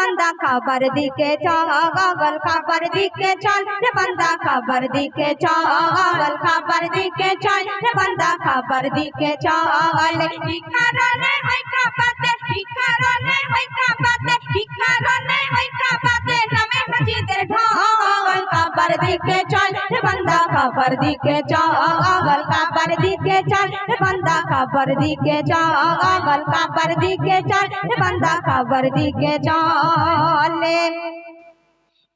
बंदा खबर दिखे चल खबर दिखे चल रे बंदा खबर दिखे चल खबर दिखे चल रे बंदा खबर दिखे चल भिखारने होई का बाते भिखारने होई का बाते भिखारने होई का बाते नमे मस्जिদের ढोल खबर दिखे चल रे बंदा खबर दिखे चल खबर दिखे चल रे बंदा खबर दिखे चल खबर दिखे चल रे बंदा खबर दिखे चले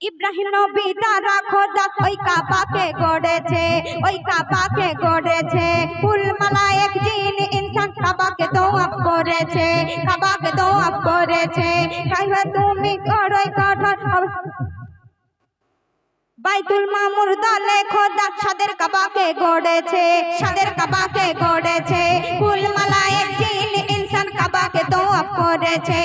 ইব্রাহিম নবী তারা খোদা ওই কাবাকে গড়েছে ফুল মালায়েক জিন ইনসান কাবাকে তওয়াফ করেছে কাইবা তুমি করই কঠোর বাইতুল মামুর দলে খোদা সাদের কাবাকে গড়েছে ফুল মালায়েক জিন ইনসান কাবাকে তওয়াফ করেছে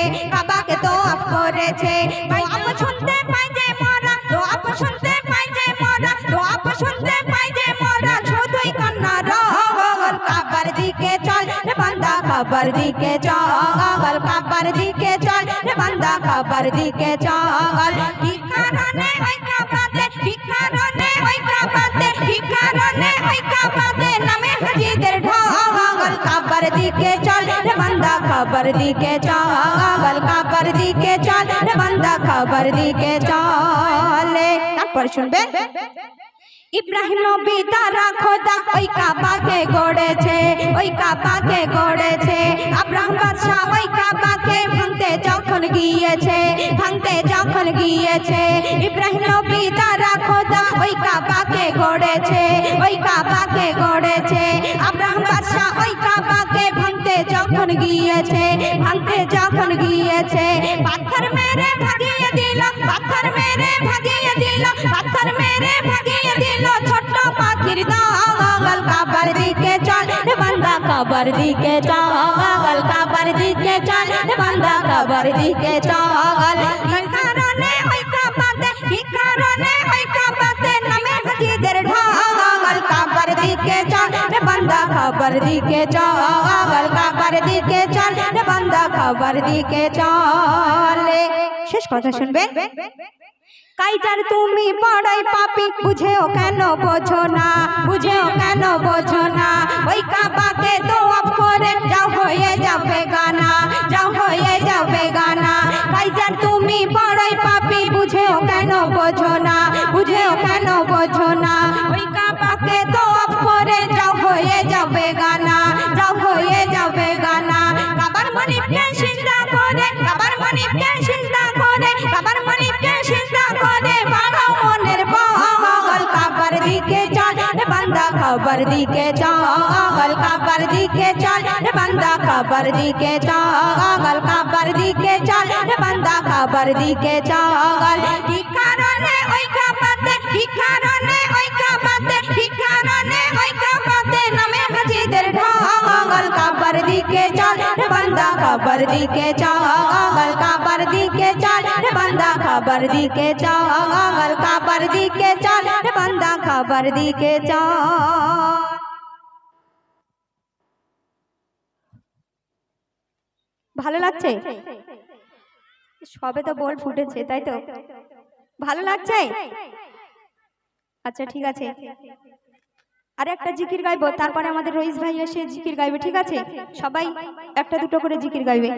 দোয়া শুনতে পাই যে মোরা দোয়া শুনতে পাই যে মোরা শুধুই কান্না রোল কাবার দিকে চল রে বান্দা কাবার দিকে চল কাবার দিকে চল রে বান্দা কাবার দিকে চল ভিখারনে ওই কাবাতে ভিখারনে ওই কাবাতে নামে হাজিদের ঢোল কাবার দিকে চল রে বান্দা কাবার দিকে চল কাবার দিকে চল রে বান্দা কাবার দিকে চলে তারপর শুনবেন ইব্রাহিম নবী তারা খোদা ওই কাবাকে গড়েছে আব্রাহাম বাদশা ওই কাবাকে ভাঙতে যখন গিয়েছে ইব্রাহিম নবী তারা খোদা ওই কাবাকে গড়েছে আব্রাহাম বাদশা ওই কাবাকে ভাঙতে যখন গিয়েছে পাথর মেরে ভাগিয়ে দিল ছোট্ট পাখির দল কাবার দিকে চল রে বান্দা কাবার দিকে চল কাবার দিকে চল রে বান্দা কাবার দিকে চল ভিখারনে ওই কাবাতে নামে হাজিদের ঢোল কাবার দিকে চল রে বান্দা কাবার দিকে চল কাবার দিকে চল রে বান্দা কাবার দিকে চলে শেষ কথা শুনবেন কাইজার তুমি বড়ই পাপী বুঝেও কেন বোঝো না ওই কাবাকে তওয়াফ করে যাও হয়ে যাবে গানা কাইজার তুমি বড়ই পাপী বুঝেও কেন বোঝো না ওই কাবাকে তওয়াফ করে যাও হয়ে যাবে গানা কাবার মনিবকে সিজদা করে বাড়াও মনের বল কাবার দিকে চল রে বান্দা কাবার দিকে চল কাবার দিকে চল রে বান্দা কাবার দিকে চল কাবার দিকে চল রে বান্দা কাবার দিকে চল ভিখারনে ওই কাবাতে নামে হাজিদের ঢোল কাবার দিকে চল রে বান্দা কাবার দিকে চল কাবার দিকে চল রে বান্দা কাবার দিকে চল কাবার দিকে চল রে বান্দা কাবার দিকে চল ভালো লাগছে সবে তো বল ফুটেছে তাই তো ভালো লাগছে আচ্ছা ঠিক আছে আর একটা জিকির গাইবো তারপরে আমাদের রইস ভাই এসে জিকির গাইবে ঠিক আছে সবাই একটা দুটো করে জিকির গাইবে